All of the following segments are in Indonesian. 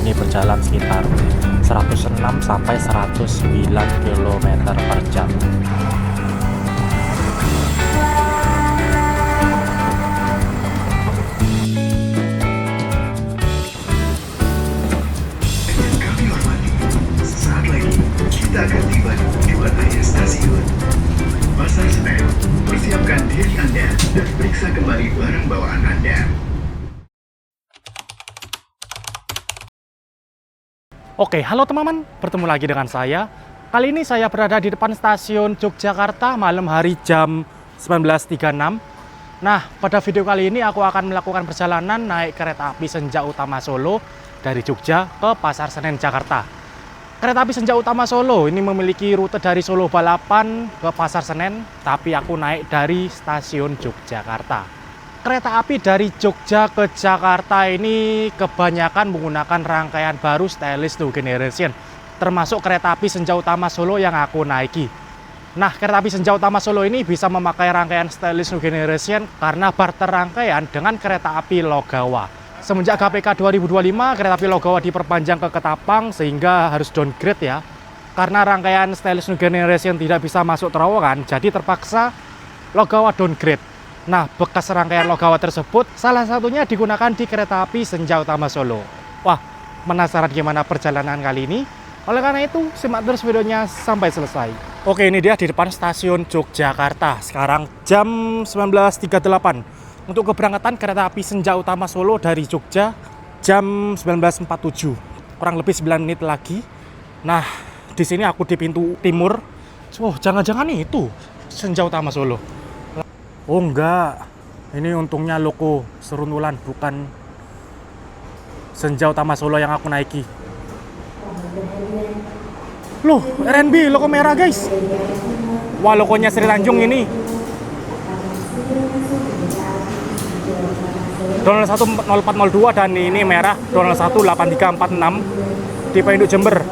ini berjalan sekitar 106 sampai 109 km per jam. Kita akan tiba di Bataya Stasiun Pasar Senen. Persiapkan diri Anda dan periksa kembali barang bawaan Anda. Oke, halo teman-teman, bertemu lagi dengan saya. Kali ini saya berada di depan stasiun Yogyakarta malam hari jam 19.36. Nah, pada video kali ini aku akan melakukan perjalanan naik kereta api Senja Utama Solo dari Jogja ke Pasar Senen, Jakarta. Kereta api Senja Utama Solo ini memiliki rute dari Solo Balapan ke Pasar Senen, tapi aku naik dari stasiun Yogyakarta. Kereta api dari Jogja ke Jakarta ini kebanyakan menggunakan rangkaian baru Stainless New Generation, termasuk kereta api Senja Utama Solo yang aku naiki. Nah, kereta api Senja Utama Solo ini bisa memakai rangkaian Stainless New Generation karena barter rangkaian dengan kereta api Logawa. Semenjak KPK 2025, kereta api Logawa diperpanjang ke Ketapang sehingga harus downgrade ya. Karena rangkaian Stainless New Generation tidak bisa masuk terowongan, jadi terpaksa Logawa downgrade. Nah, bekas rangkaian Logawa tersebut salah satunya digunakan di kereta api Senja Utama Solo. Wah, penasaran gimana perjalanan kali ini? Oleh karena itu, simak terus videonya sampai selesai. Oke, ini dia di depan stasiun Yogyakarta. Sekarang jam 19.38. Untuk keberangkatan kereta api Senja Utama Solo dari Jogja jam 19.47. Kurang lebih 9 menit lagi. Nah, di sini aku di pintu timur. Oh, jangan-jangan itu Senja Utama Solo. Oh enggak, ini untungnya loko Seruntulan, bukan Senja Utama Solo yang aku naiki. Loh, RNB, loko merah guys. Wah, lokonya Sri Tanjung ini. Donald 1 0402 dan ini merah Donald 1 8346 tipe induk Jember.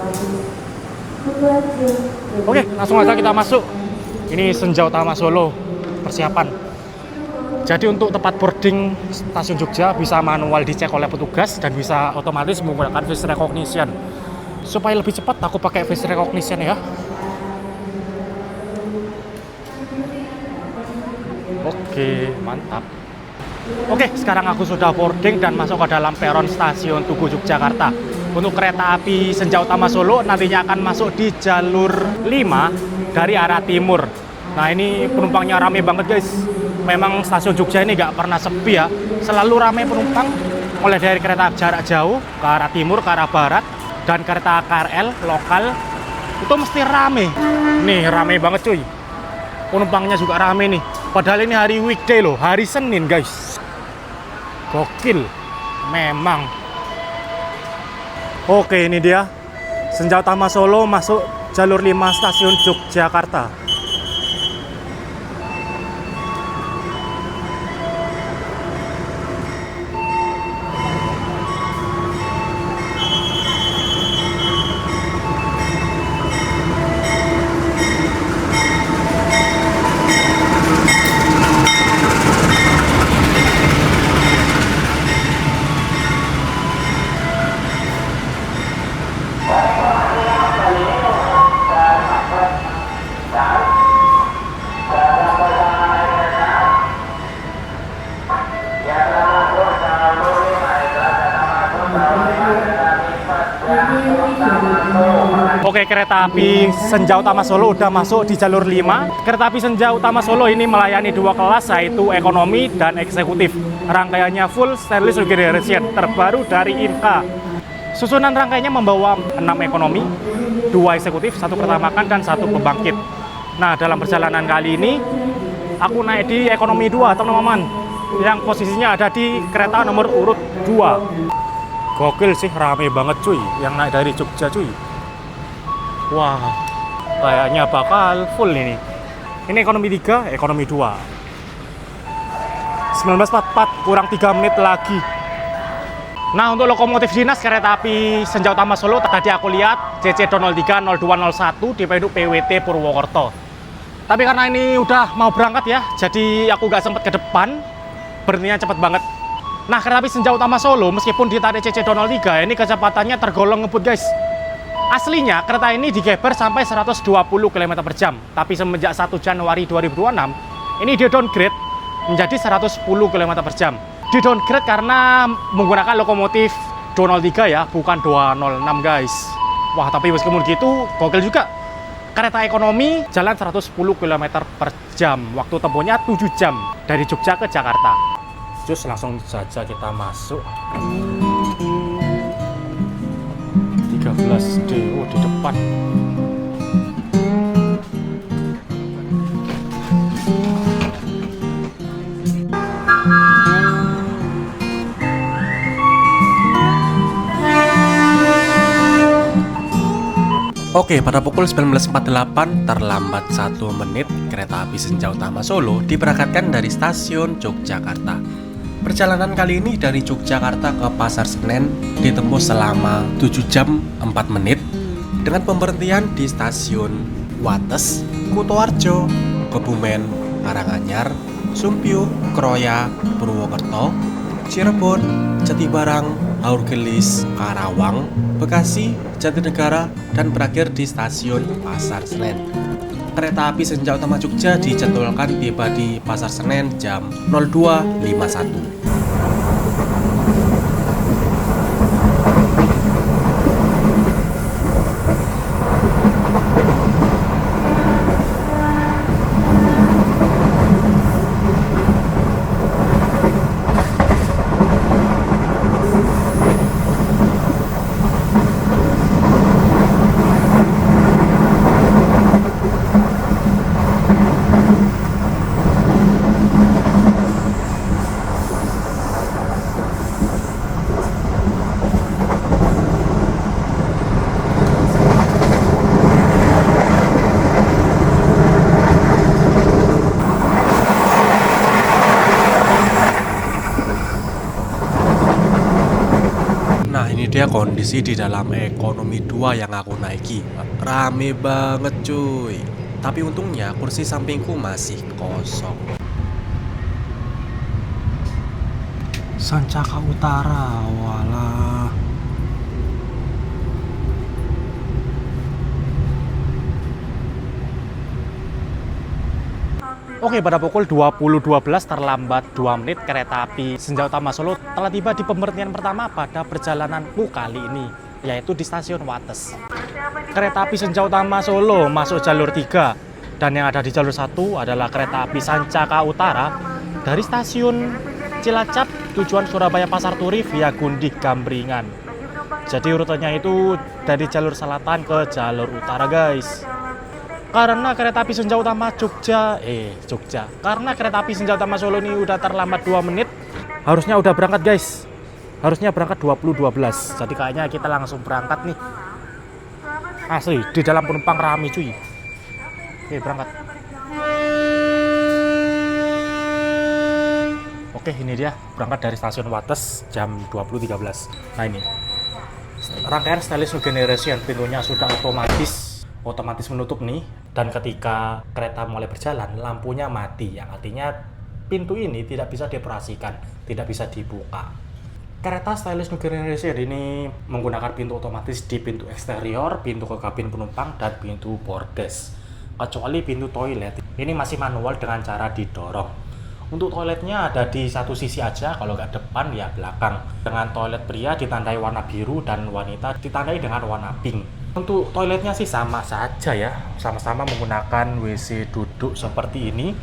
Oke, langsung aja kita masuk. Ini Senja Utama Solo persiapan. Jadi untuk tempat boarding stasiun Jogja bisa manual dicek oleh petugas dan bisa otomatis menggunakan face recognition. Supaya lebih cepat aku pakai face recognition ya. Oke, mantap. Oke, sekarang aku sudah boarding dan masuk ke dalam peron stasiun Tugu Yogyakarta. Untuk kereta api Senja Utama Solo nantinya akan masuk di jalur 5 dari arah timur. Nah, ini penumpangnya rame banget guys. Memang stasiun Jogja ini nggak pernah sepi ya. Selalu rame penumpang, mulai dari kereta jarak jauh ke arah timur, ke arah barat, dan kereta KRL lokal itu mesti rame. Nih, rame banget cuy. Penumpangnya juga rame nih. Padahal ini hari weekday loh, hari Senin guys. Gokil, memang. Oke, ini dia Senja Utama Solo masuk jalur 5 stasiun Yogyakarta. Oke, kereta api Senja Utama Solo udah masuk di jalur 5. Kereta api Senja Utama Solo ini melayani 2 kelas, yaitu ekonomi dan eksekutif. Rangkaiannya full Stainless New Generation, terbaru dari Inka. Susunan rangkaiannya membawa 6 ekonomi, 2 eksekutif, 1 kereta makan, dan 1 pembangkit. Nah, dalam perjalanan kali ini, aku naik di ekonomi 2, teman-teman. Yang posisinya ada di kereta nomor urut 2. Gokil sih, rame banget cuy, yang naik dari Jogja cuy. Wah, kayaknya bakal full ini. Ini ekonomi 3, ekonomi 2. 19.44, kurang 3 menit lagi. Nah, untuk lokomotif dinas kereta api Senja Utama Solo, tadi aku lihat CC 03 0201 di induk PWT Purwokerto. Tapi karena ini udah mau berangkat ya, jadi aku gak sempet ke depan. Berhentinya cepet banget. Nah, kereta api Senja Utama Solo meskipun ditarik CC203 ini kecepatannya tergolong ngebut guys. Aslinya kereta ini digeber sampai 120 km per jam, tapi semenjak 1 Januari 2026 ini di downgrade menjadi 110 km per jam. Di downgrade karena menggunakan lokomotif 203 ya, bukan 206 guys. Wah, tapi meskipun gitu gokil juga. Kereta ekonomi jalan 110 km per jam, waktu tempuhnya 7 jam dari Jogja ke Jakarta. Terus langsung saja kita masuk. 13D, oh di depan. Oke, pada pukul 19.48 terlambat 1 menit, kereta api Senja Utama Solo diberangkatkan dari stasiun Yogyakarta. Perjalanan kali ini dari Yogyakarta ke Pasar Senen ditempuh selama 7 jam 4 menit dengan pemberhentian di stasiun Wates, Kutoarjo, Kebumen, Karanganyar, Sumpyu, Kroya, Purwokerto, Cirebon, Jatibarang, Haurgelis, Karawang, Bekasi, Jatinegara, dan berakhir di stasiun Pasar Senen. Kereta api Senja Utama Jogja dijadwalkan tiba di Pasar Senen jam 02.51. Dia kondisi di dalam ekonomi 2 yang aku naiki. Rame banget cuy. Tapi untungnya kursi sampingku masih kosong. Sancaka Utara, walah. Oke, pada pukul 20.12 terlambat 2 menit, kereta api Senja Utama Solo telah tiba di pemberhentian pertama pada perjalananku kali ini, yaitu di stasiun Wates. Kereta api Senja Utama Solo masuk jalur 3, dan yang ada di jalur 1 adalah kereta api Sancaka Utara dari stasiun Cilacap tujuan Surabaya Pasar Turi via Gundih Gambringan. Jadi rutenya itu dari jalur selatan ke jalur utara guys. Karena kereta api Senja Utama Karena kereta api Senja Utama Solo ini udah terlambat 2 menit, harusnya udah berangkat guys. Harusnya berangkat 20.12. Jadi kayaknya kita langsung berangkat nih. Asli, di dalam penumpang rame cuy. Oke, berangkat. Oke, ini dia berangkat dari stasiun Wates jam 20.13. Nah ini. Rangkaian Stylish New Generation, pintunya sudah otomatis menutup nih, dan ketika kereta mulai berjalan lampunya mati, yang artinya pintu ini tidak bisa dioperasikan, tidak bisa dibuka. Kereta Stylish New Generation ini menggunakan pintu otomatis di pintu eksterior, pintu ke kabin penumpang, dan pintu bordes. Kecuali pintu toilet, ini masih manual dengan cara didorong. Untuk toiletnya ada di satu sisi aja, kalau nggak depan ya belakang. Dengan toilet pria ditandai warna biru dan wanita ditandai dengan warna pink. Untuk toiletnya sih sama saja ya, sama-sama menggunakan WC duduk seperti ini.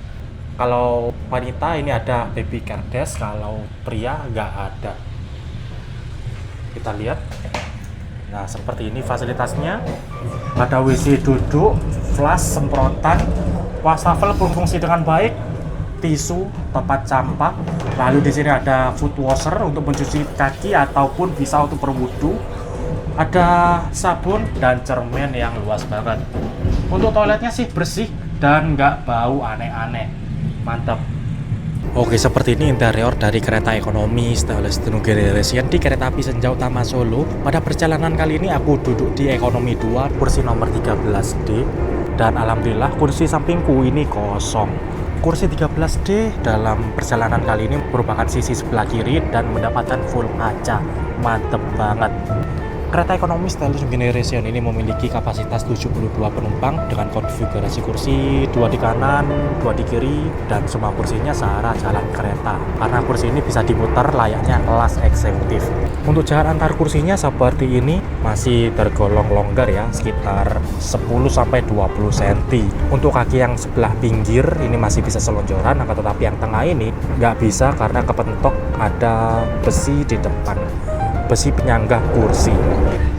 Kalau wanita ini ada baby care desk, kalau pria nggak ada. Kita lihat. Nah, seperti ini fasilitasnya. Ada WC duduk, flush, semprotan, wastafel berfungsi dengan baik, tisu, tempat sampah. Lalu di sini ada foot washer untuk mencuci kaki ataupun bisa untuk berwudu. Ada sabun dan cermin yang luas banget. Untuk toiletnya sih bersih dan nggak bau aneh-aneh. Mantap. Oke, seperti ini interior dari kereta ekonomi Stylish New Generation di kereta api Senja Utama Solo. Pada perjalanan kali ini aku duduk di ekonomi 2, kursi nomor 13D. Dan alhamdulillah kursi sampingku ini kosong. Kursi 13D dalam perjalanan kali ini merupakan sisi sebelah kiri dan mendapatkan full kaca. Mantep banget. Kereta ekonomi Stylish Generation ini memiliki kapasitas 72 penumpang dengan konfigurasi kursi 2 di kanan, 2 di kiri, dan semua kursinya searah jalan kereta. Karena kursi ini bisa diputar layaknya kelas eksekutif. Untuk jarak antar kursinya seperti ini masih tergolong longgar ya, sekitar 10-20 cm. Untuk kaki yang sebelah pinggir ini masih bisa selonjoran, akan tetapi yang tengah ini nggak bisa karena kepentok ada besi di depan. Besi penyangga kursi.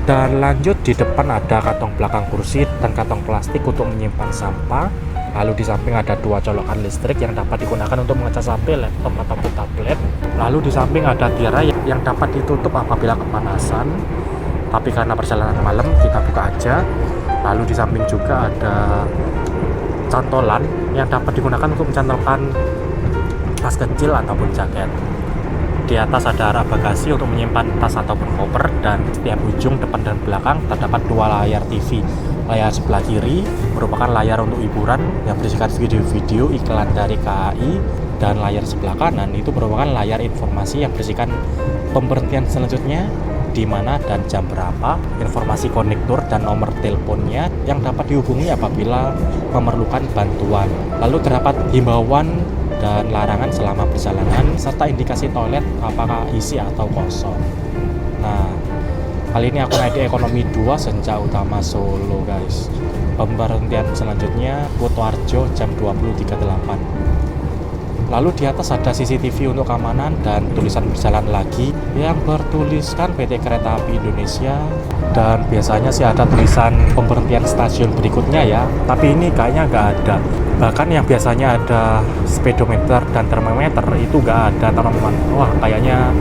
Dan lanjut di depan ada kantong belakang kursi dan kantong plastik untuk menyimpan sampah. Lalu di samping ada 2 colokan listrik yang dapat digunakan untuk mengecas HP, laptop ataupun tablet. Lalu di samping ada tirai yang dapat ditutup apabila kepanasan. Tapi karena perjalanan malam kita buka aja. Lalu di samping juga ada cantolan yang dapat digunakan untuk mencantolkan tas kecil ataupun jaket. Di atas ada rak bagasi untuk menyimpan tas ataupun koper, dan setiap ujung depan dan belakang terdapat 2 layar TV. Layar sebelah kiri merupakan layar untuk hiburan yang berisikan video-video iklan dari KAI, dan layar sebelah kanan itu merupakan layar informasi yang berisikan pemberhentian selanjutnya di mana dan jam berapa, informasi konektor dan nomor teleponnya yang dapat dihubungi apabila memerlukan bantuan. Lalu terdapat himbauan dan larangan selama perjalanan serta indikasi toilet apakah isi atau kosong. Nah, kali ini aku naik di ekonomi 2 Senja Utama Solo guys. Pemberhentian selanjutnya Kutoarjo jam 20.38. Lalu di atas ada CCTV untuk keamanan dan tulisan berjalan lagi yang bertuliskan PT Kereta Api Indonesia, dan biasanya sih ada tulisan pemberhentian stasiun berikutnya ya, tapi ini kayaknya nggak ada. Bahkan yang biasanya ada speedometer dan termometer itu nggak ada tanaman. Wah, kayaknya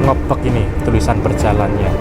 ngebek ini tulisan berjalannya.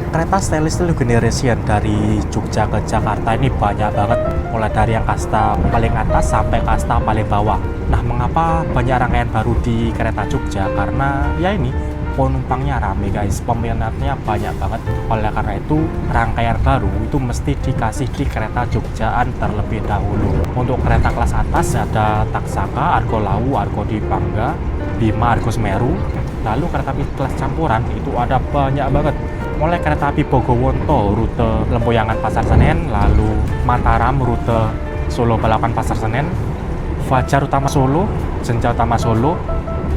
Kereta Stylish Generation dari Jogja ke Jakarta ini banyak banget, mulai dari yang kasta paling atas sampai kasta paling bawah. Nah, mengapa banyak rangkaian baru di kereta Jogja? Karena ya ini penumpangnya rame guys, peminatnya banyak banget. Oleh karena itu rangkaian baru itu mesti dikasih di kereta Jogjaan terlebih dahulu. Untuk kereta kelas atas ada Taksaka, Argo Lawu, Argo Dipangga, Bima, Argo Semeru. Lalu kereta api kelas campuran itu ada banyak banget, mulai kereta api Bogowonto rute Lempuyangan Pasar Senen, lalu Mataram rute Solo Balapan Pasar Senen, Fajar Utama Solo, Senja Utama Solo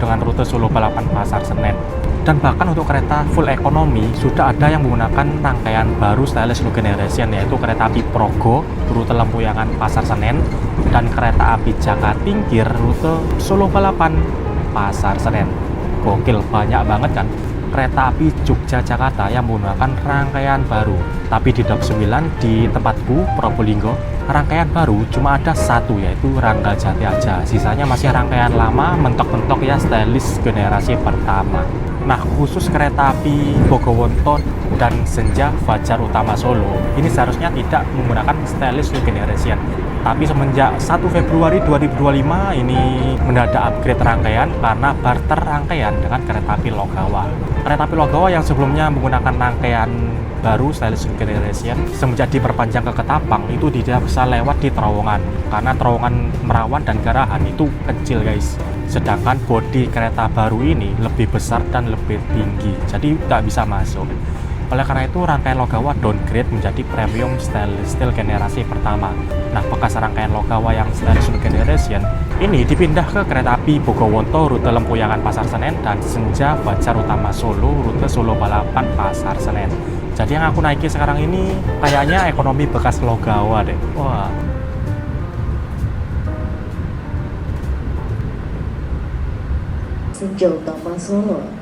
dengan rute Solo Balapan Pasar Senen. Dan bahkan untuk kereta full ekonomi sudah ada yang menggunakan rangkaian baru Stylish Generation, yaitu kereta api Progo rute Lempuyangan Pasar Senen dan kereta api Jakatingkir rute Solo Balapan Pasar Senen. Gokil, banyak banget kan kereta api Jogja-Jakarta yang menggunakan rangkaian baru. Tapi di Dap 9 di tempatku Probolinggo, rangkaian baru cuma ada 1, yaitu Ranggal Jati aja. Sisanya masih rangkaian lama, mentok-mentok ya Stylish generasi pertama. Nah, khusus kereta api Bogowonto dan Senja Fajar Utama Solo ini seharusnya tidak menggunakan Stylish Generation. Tapi semenjak 1 Februari 2025 ini mendadak upgrade rangkaian karena barter rangkaian dengan kereta api Logawa. Kereta api Logawa yang sebelumnya menggunakan rangkaian baru Stylish Generation semenjak diperpanjang ke Ketapang itu tidak bisa lewat di terowongan karena terowongan Merawan dan Garahan itu kecil guys. Sedangkan bodi kereta baru ini lebih besar dan lebih tinggi, jadi nggak bisa masuk. Oleh karena itu rangkaian Logawa downgrade menjadi premium style generasi pertama. Nah, bekas rangkaian Logawa yang Stylish Generation ini dipindah ke kereta api Bogowonto rute Lempuyangan Pasar Senen dan Senja Fajar Utama Solo rute Solo Balapan Pasar Senen. Jadi yang aku naiki sekarang ini kayaknya ekonomi bekas Logawa deh. Wah. Senja Utama Solo.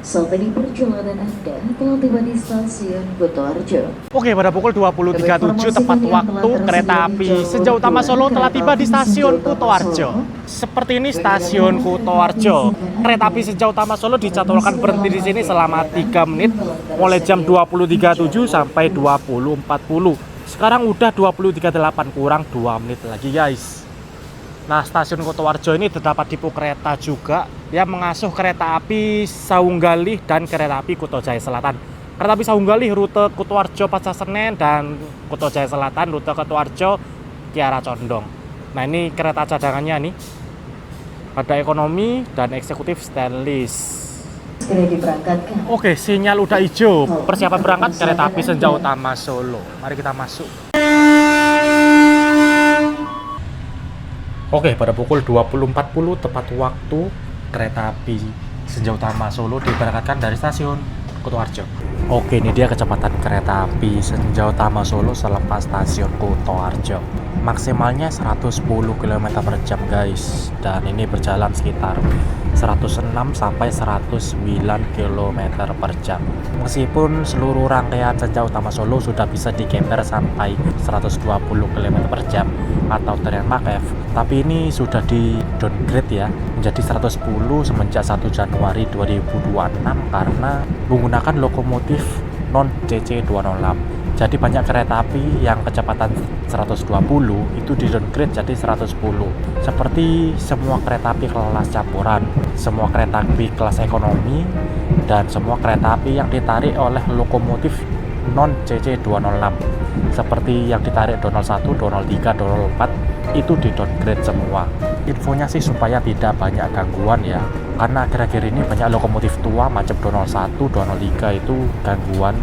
Saat ini perjalanan Anda telah tiba di stasiun Kutoarjo. Oke, pada pukul 20.37 tepat waktu kereta api Senja Utama Solo telah tiba di stasiun Kutoarjo. Seperti ini stasiun Kutoarjo. Kereta api Senja Utama Solo dijadwalkan berhenti di sini selama 3 menit mulai jam 20.37 sampai 20.40. Sekarang udah 20.38, kurang 2 menit lagi guys. Nah, stasiun Kutoarjo ini terdapat tipe kereta juga yang mengasuh kereta api Saunggalih dan kereta api Kuto Jaya Selatan. Kereta api Saunggalih rute Kutoarjo Pasar Senen dan Kuto Jaya Selatan rute Kutoarjo Kiara Condong. Nah, ini kereta cadangannya nih. Ada ekonomi dan eksekutif stainless. Segera diberangkatkan. Oke, sinyal udah hijau. Persiapan berangkat kereta api Senja Utama Solo. Mari kita masuk. Oke, pada pukul 20.40 tepat waktu kereta api Senja Utama Solo diberangkatkan dari stasiun Kutoarjo. Oke, ini dia kecepatan kereta api Senja Utama Solo selepas stasiun Kutoarjo. Maksimalnya 110 km per jam guys, dan ini berjalan sekitar 106 sampai 109 km per jam. Meskipun seluruh rangkaian Senja Utama Solo sudah bisa digeber sampai 120 km per jam atau tren Mach F, tapi ini sudah di downgrade ya menjadi 110 semenjak 1 Januari 2026 karena menggunakan lokomotif non CC206. Jadi banyak kereta api yang kecepatan 120 itu di downgrade jadi 110. Seperti semua kereta api kelas campuran, semua kereta api kelas ekonomi, dan semua kereta api yang ditarik oleh lokomotif non CC206. Seperti yang ditarik 201, 203, 204 itu di downgrade semua. Infonya sih supaya tidak banyak gangguan ya. Karena akhir-akhir ini banyak lokomotif tua macam 201, 203 itu gangguan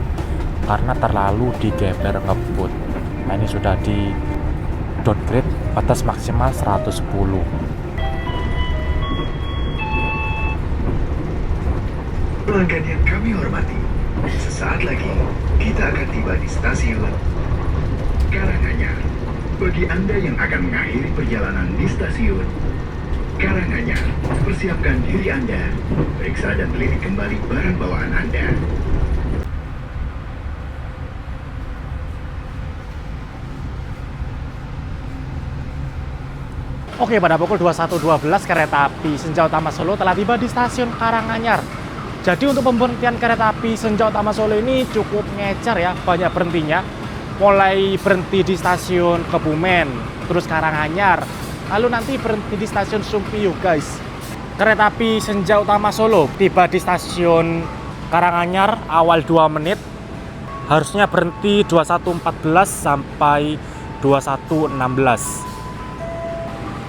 karena terlalu digeber ngebut. Nah, ini sudah di downgrade batas maksimal 110. Pelanggan yang kami hormati, sesaat lagi kita akan tiba di stasiun Karanganyar. Bagi Anda yang akan mengakhiri perjalanan di stasiun Karanganyar, persiapkan diri Anda, periksa dan teliti kembali barang bawaan Anda. Oke, pada pukul 21.12 kereta api Senja Utama Solo telah tiba di stasiun Karanganyar. Jadi untuk pemberhentian kereta api Senja Utama Solo ini cukup ngecer ya, banyak berhentinya. Mulai berhenti di stasiun Kebumen, terus Karanganyar, lalu nanti berhenti di stasiun Sumpiyuh guys. Kereta api Senja Utama Solo tiba di stasiun Karanganyar awal 2 menit. Harusnya berhenti 21.14 sampai 21.16.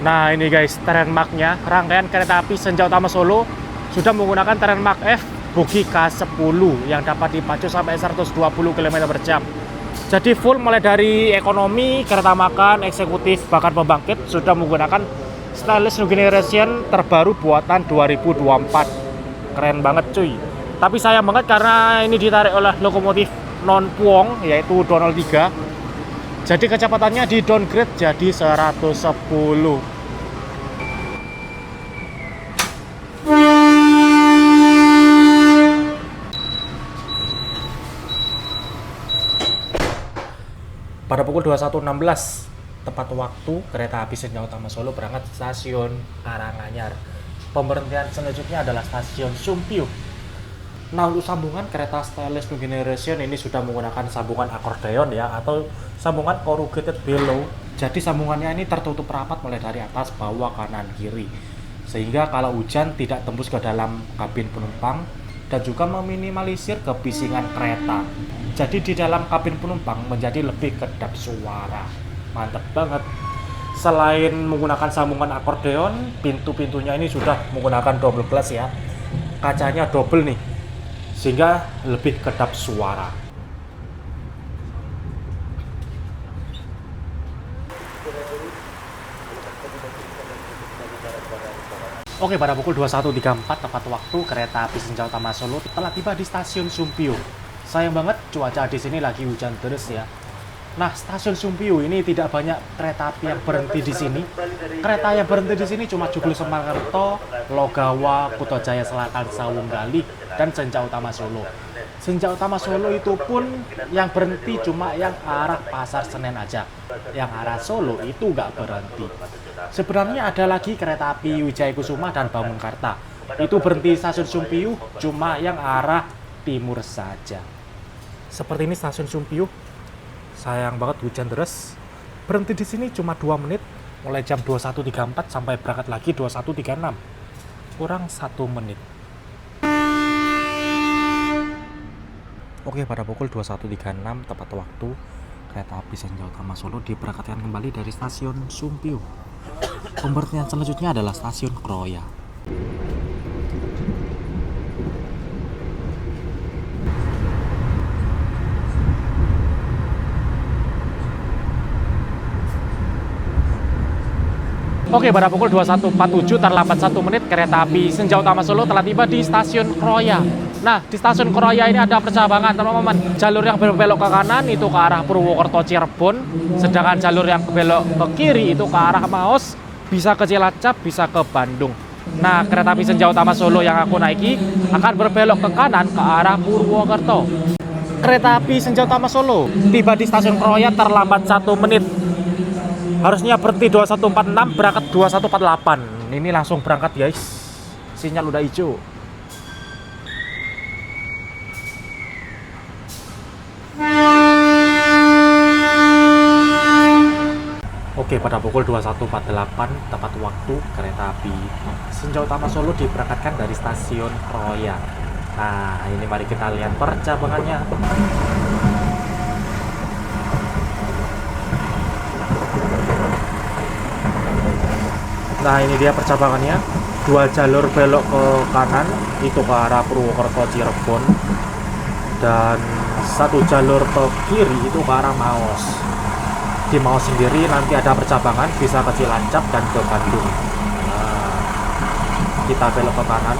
Nah ini guys, tren Mach-nya, rangkaian kereta api Senja Utama Solo sudah menggunakan tren Mach F bogi K10 yang dapat dipacu sampai 120 km per jam. Jadi full mulai dari ekonomi, kereta makan, eksekutif, bahkan pembangkit sudah menggunakan stainless new generation terbaru buatan 2024. Keren banget cuy. Tapi sayang banget karena ini ditarik oleh lokomotif non Puong yaitu 203. Jadi kecepatannya di downgrade jadi 110. Pada pukul 21.16 tepat waktu kereta api Senja Utama Solo berangkat stasiun Karanganyar. Pemberhentian selanjutnya adalah stasiun Sumpiyuh. Nah, untuk sambungan kereta stainless new generation ini sudah menggunakan sambungan akordeon ya, atau sambungan corrugated below. Jadi sambungannya ini tertutup rapat mulai dari atas, bawah, kanan, kiri. Sehingga kalau hujan tidak tembus ke dalam kabin penumpang dan juga meminimalisir kebisingan kereta. Jadi di dalam kabin penumpang menjadi lebih kedap suara. Mantap banget. Selain menggunakan sambungan akordeon, pintu-pintunya ini sudah menggunakan double glass ya. Kacanya double nih, sehingga lebih kedap suara. Oke, pada pukul 21.34 tepat waktu kereta api Senja Utama Solo telah tiba di stasiun Sumpiyuh. Sayang banget cuaca di sini lagi hujan deras ya. Nah, stasiun Sumpiyuh ini tidak banyak kereta api yang berhenti di sini. Kereta yang berhenti di sini cuma Joglo Semarkerto, Logawa, Kutojaya Selatan, Sawunggali, dan Senja Utama Solo. Senja Utama Solo itu pun yang berhenti cuma yang arah Pasar Senen aja. Yang arah Solo itu nggak berhenti. Sebenarnya ada lagi kereta api Wijaya Kusuma dan Bangunkarta. Itu berhenti stasiun Sumpiyuh cuma yang arah timur saja. Seperti ini stasiun Sumpiyuh. Sayang banget hujan deras. Berhenti di sini cuma 2 menit, mulai jam 21.34 sampai berangkat lagi 21.36. Kurang 1 menit. Oke, pada pukul 21.36 tepat waktu kereta api Senja Utama Solo diberangkatkan kembali dari stasiun Sumpiyuh. Pemberhentian selanjutnya adalah stasiun Kroya. Oke, pada pukul 21.47 terlambat 1 menit kereta api Senja Utama Solo telah tiba di stasiun Kroya. Nah, di stasiun Kroya ini ada percabangan teman-teman. Jalur yang berbelok ke kanan itu ke arah Purwokerto Cirebon, sedangkan jalur yang belok ke kiri itu ke arah Maos, bisa ke Cilacap, bisa ke Bandung. Nah, kereta api Senja Utama Solo yang aku naiki akan berbelok ke kanan ke arah Purwokerto. Kereta api Senja Utama Solo tiba di stasiun Kroya terlambat 1 menit. Harusnya berhenti 21.46, berangkat 21.48. Ini langsung berangkat guys. Sinyal udah hijau. Oke, pada pukul 21.48 tepat waktu kereta api Senja Utama Solo diberangkatkan dari stasiun Kroya. Nah, ini mari kita lihat percabangannya. Nah, ini dia percabangannya. 2 jalur belok ke kanan itu ke arah Purwokerto Cirebon, dan 1 jalur ke kiri itu ke arah Maos. Di Maos sendiri nanti ada percabangan bisa ke Cilacap dan ke Bandung. Nah, kita belok ke kanan.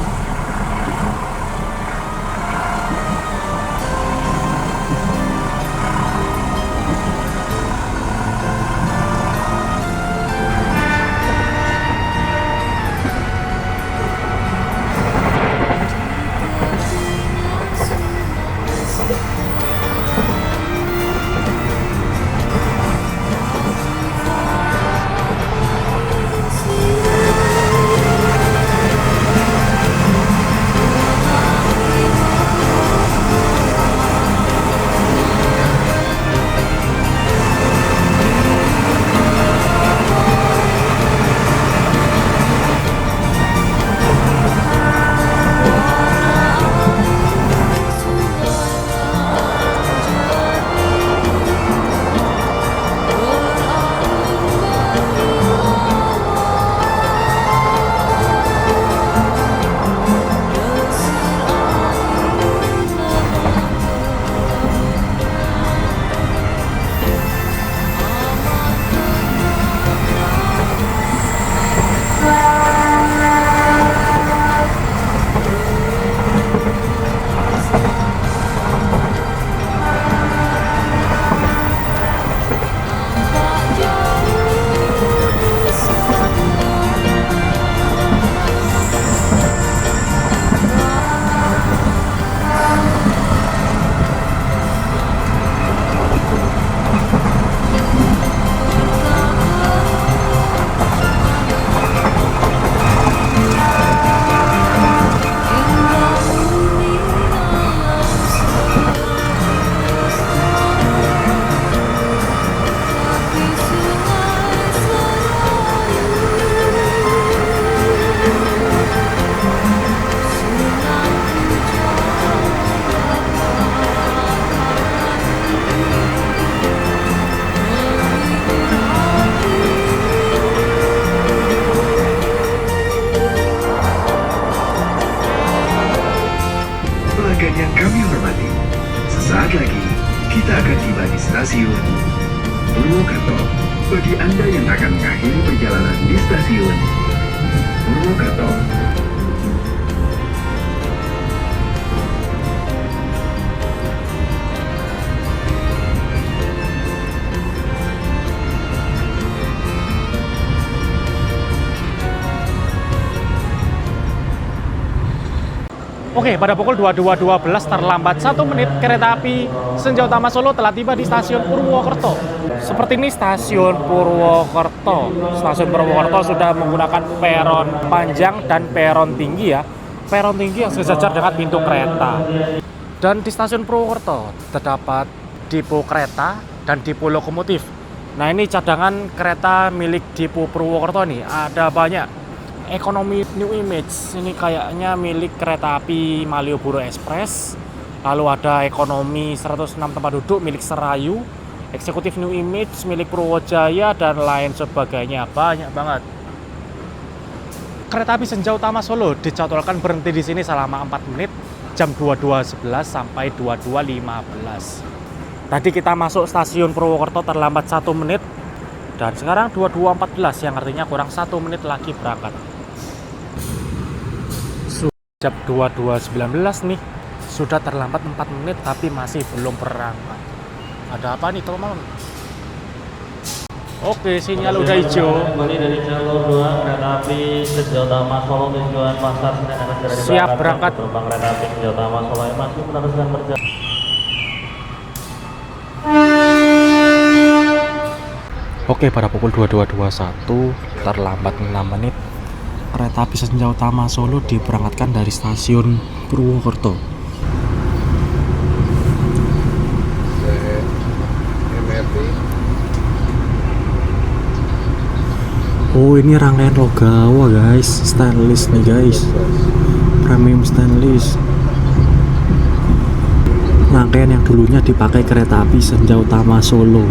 Yang kami hormati, sesaat lagi kita akan tiba di stasiun Purwokerto. Bagi Anda yang akan mengakhiri perjalanan di stasiun Purwokerto, Oke, pada pukul 22.12 terlambat 1 menit kereta api Senja Utama Solo telah tiba di stasiun Purwokerto. Seperti ini stasiun Purwokerto. Stasiun Purwokerto sudah menggunakan peron panjang dan peron tinggi ya. Peron tinggi yang sejajar dengan pintu kereta. Dan di stasiun Purwokerto terdapat depo kereta dan depo lokomotif. Nah, ini cadangan kereta milik depo Purwokerto nih. Ada banyak. Ekonomi New Image ini kayaknya milik kereta api Malioboro Express. Lalu ada ekonomi 106 tempat duduk milik Serayu, eksekutif New Image milik Purwojaya, dan lain sebagainya. Banyak banget. kereta api Senja Utama Solo dijadwalkan berhenti di sini selama 4 menit, jam 22.11 sampai 22.15. Tadi kita masuk stasiun Purwokerto terlambat 1 menit, dan sekarang 22.14 yang artinya kurang 1 menit lagi berangkat. Jam 22.19 nih, sudah terlambat 4 menit tapi masih belum berangkat. Ada apa nih teman-teman? Oke, sinyal udah hijau. Kembali dari jalur 2 kereta api Senja Utama Solo tujuan Pasar Senen akan segera diberangkatkan. Siap berangkat. Penumpang kereta api Senja Utama Solo yang masih meneruskan perjalanan. Oke, pada pukul 22.21 terlambat 6 menit. Kereta api Senja Utama Solo diberangkatkan dari stasiun Purwokerto. Oh, ini rangkaian Logawa guys, stainless nih guys, premium stainless. Rangkaian yang dulunya dipakai kereta api Senja Utama Solo.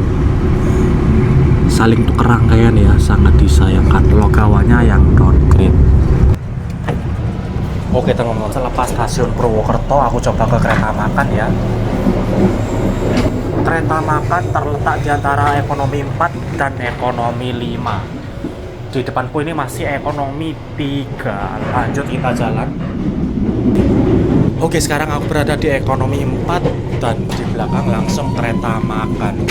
Saling tuker rangkaian ya, sangat disayangkan. Logawanya yang downgrade. Oke teman-teman, selepas stasiun Purwokerto aku coba ke kereta makan ya. Kereta makan terletak di antara ekonomi 4 dan ekonomi 5. Di depanku ini masih ekonomi 3. Lanjut kita jalan. Oke, sekarang aku berada di ekonomi 4 dan di belakang langsung kereta makan.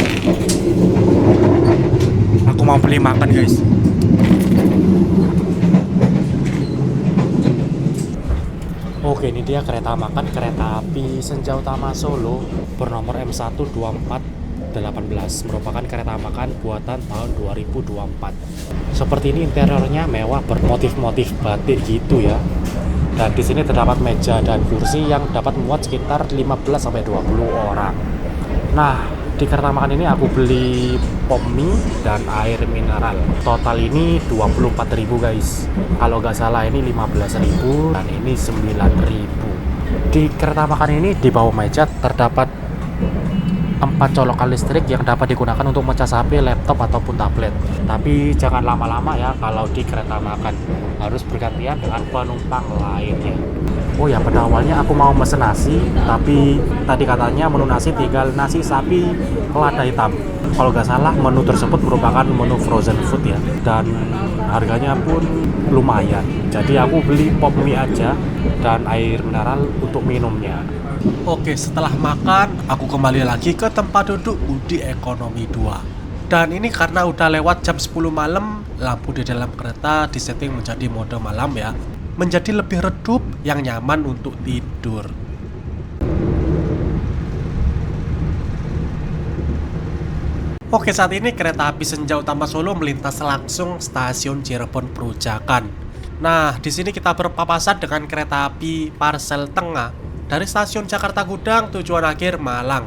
Aku mau beli makan guys. Oke, ini dia kereta makan kereta api Senja Utama Solo bernomor M12418, merupakan kereta makan buatan tahun 2024. Seperti ini interiornya mewah bermotif-motif batik gitu ya. Dan di sini terdapat meja dan kursi yang dapat muat sekitar 15-20 orang. Nah, di kereta makan ini aku beli pop mie dan air mineral. Total ini 24.000 guys. Kalau nggak salah ini 15.000 dan ini 9.000. Di kereta makan ini di bawah meja terdapat 4 colokan listrik yang dapat digunakan untuk mecas HP, laptop ataupun tablet. Tapi jangan lama-lama ya kalau di kereta makan, harus bergantian dengan penumpang lainnya. Oh ya, pada awalnya aku mau mesen nasi, tapi tadi katanya menu nasi tinggal nasi sapi lada hitam. Kalau nggak salah menu tersebut merupakan menu frozen food ya, dan harganya pun lumayan. Jadi aku beli pop mie aja dan air mineral untuk minumnya. Oke, setelah makan aku kembali lagi ke tempat duduk di ekonomi 2. Dan ini karena udah lewat jam 10 malam, lampu di dalam kereta disetting menjadi mode malam ya, menjadi lebih redup yang nyaman untuk tidur. Oke, saat ini kereta api Senja Utama Solo melintas langsung stasiun Cirebon Perujakan. Nah, di sini kita berpapasan dengan kereta api Parsel Tengah dari stasiun Jakarta Gudang tujuan akhir Malang.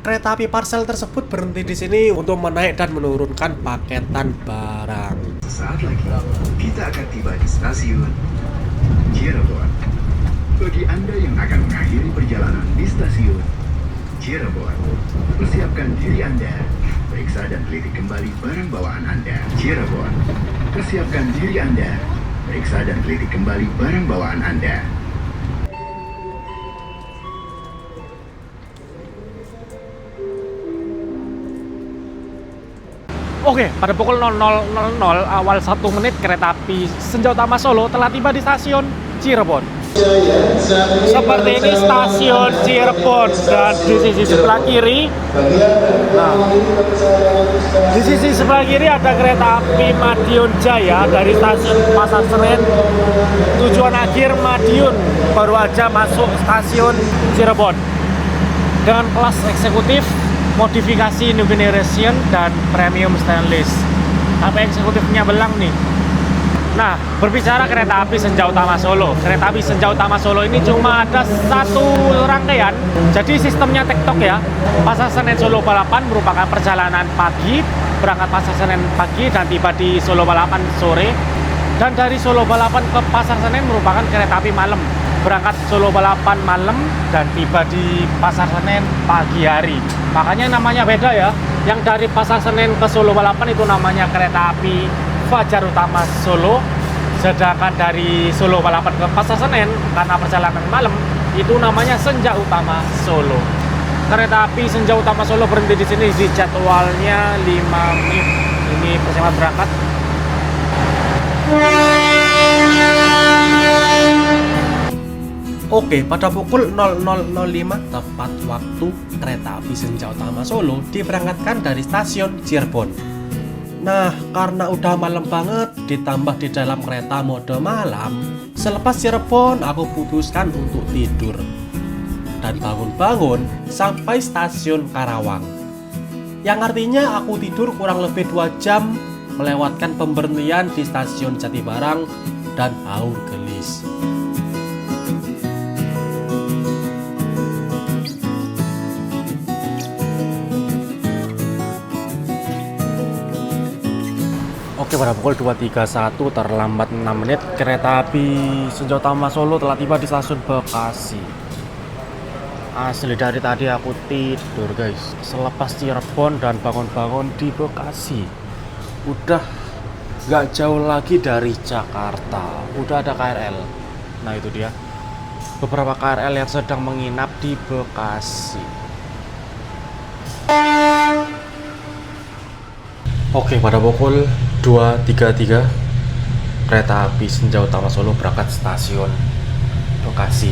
Kereta api Parsel tersebut berhenti di sini untuk menaik dan menurunkan paketan barang. Sesaat lagi kita akan tiba di stasiun Cirebon. Bagi Anda yang akan mengakhiri perjalanan di stasiun Cirebon, persiapkan diri Anda. Periksa dan teliti kembali barang bawaan Anda. Cirebon, persiapkan diri Anda. Periksa dan teliti kembali barang bawaan Anda. Oke, pada pukul 00.00 awal 1 menit kereta api Senja Utama Solo telah tiba di stasiun Cirebon. Seperti ini stasiun Cirebon, dan di sisi sebelah kiri, di sisi sebelah kiri ada kereta api Madiun Jaya dari stasiun Pasar Senen tujuan akhir Madiun, baru aja masuk stasiun Cirebon dengan kelas eksekutif, modifikasi new generation dan premium stainless. Apa eksekutifnya belang nih. Nah, berbicara kereta api Senja Utama Solo, kereta api Senja Utama Solo ini cuma ada satu rangkaian. Jadi sistemnya tektok ya. Pasar Senen Solo Balapan merupakan perjalanan pagi, berangkat Pasar Senen pagi dan tiba di Solo Balapan sore. Dan dari Solo Balapan ke Pasar Senen merupakan kereta api malam, berangkat Solo Balapan malam dan tiba di Pasar Senen pagi hari. Makanya namanya beda ya. Yang dari Pasar Senen ke Solo Balapan itu namanya kereta api Fajar Utama Solo. Sedangkan dari Solo Balapan ke Pasar Senen karena perjalanan malam itu namanya Senja Utama Solo. Kereta api Senja Utama Solo berhenti di sini di jadwalnya 5 menit. Ini persiapan berangkat. Oke, pada pukul 00.05 tepat waktu kereta api Senja Utama Solo diberangkatkan dari stasiun Cirebon. Nah, karena udah malam banget ditambah di dalam kereta mode malam, selepas Cirebon aku putuskan untuk tidur. Dan bangun-bangun sampai stasiun Karawang. Yang artinya aku tidur kurang lebih 2 jam melewatkan pemberhentian di stasiun Jatibarang dan Haur Gelis. Oke, pada pukul 2.31 terlambat 6 menit kereta api Senja Utama Solo telah tiba di stasiun Bekasi. Asli dari tadi aku tidur guys, selepas Cirebon dan bangun-bangun di Bekasi. Udah gak jauh lagi dari Jakarta, udah ada KRL. Nah itu dia, beberapa KRL yang sedang menginap di Bekasi. Oke, pada pukul 2.33 kereta api Senja Utama Solo berangkat stasiun Bekasi.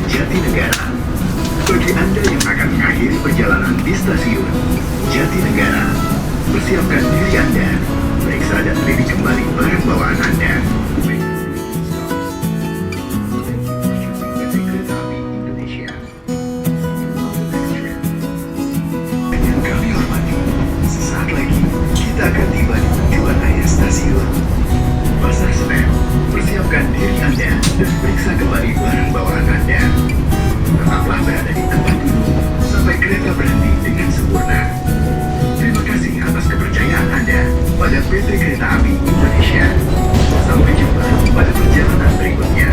Jatinegara. Bagi Anda yang akan mengakhiri perjalanan di stasiun Jatinegara, persiapkan diri Anda, periksa dan teliti kembali barang bawaan Anda. Yang kami hormati, sesaat lagi kita akan tiba di tujuan akhir stasiun Pasar Senen. Persiapkan diri Anda dan periksa kembali barang bawaan Anda. Tetaplah berada di tempat duduk sampai kereta berhenti dengan sempurna. Terima kasih atas kepercayaan Anda pada PT Kereta Api Indonesia. Sampai jumpa pada perjalanan berikutnya.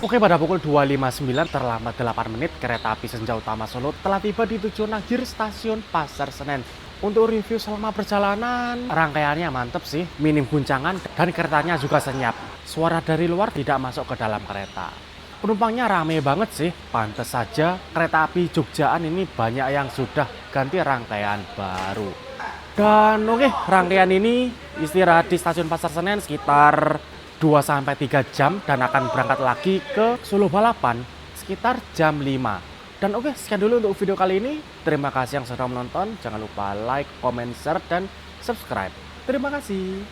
Oke, pada pukul 2.59 terlambat 8 menit kereta api Senja Utama Solo telah tiba di tujuan akhir stasiun Pasar Senen. Untuk review selama perjalanan, rangkaiannya mantep sih, minim guncangan dan keretanya juga senyap. Suara dari luar tidak masuk ke dalam kereta. Penumpangnya rame banget sih, pantes saja kereta api Jogjaan ini banyak yang sudah ganti rangkaian baru. Dan oke, rangkaian ini istirahat di stasiun Pasar Senen sekitar 2-3 jam dan akan berangkat lagi ke Solo Balapan sekitar jam 5. Dan oke, sekian dulu untuk video kali ini. Terima kasih yang sudah menonton. Jangan lupa like, comment, share, dan subscribe. Terima kasih.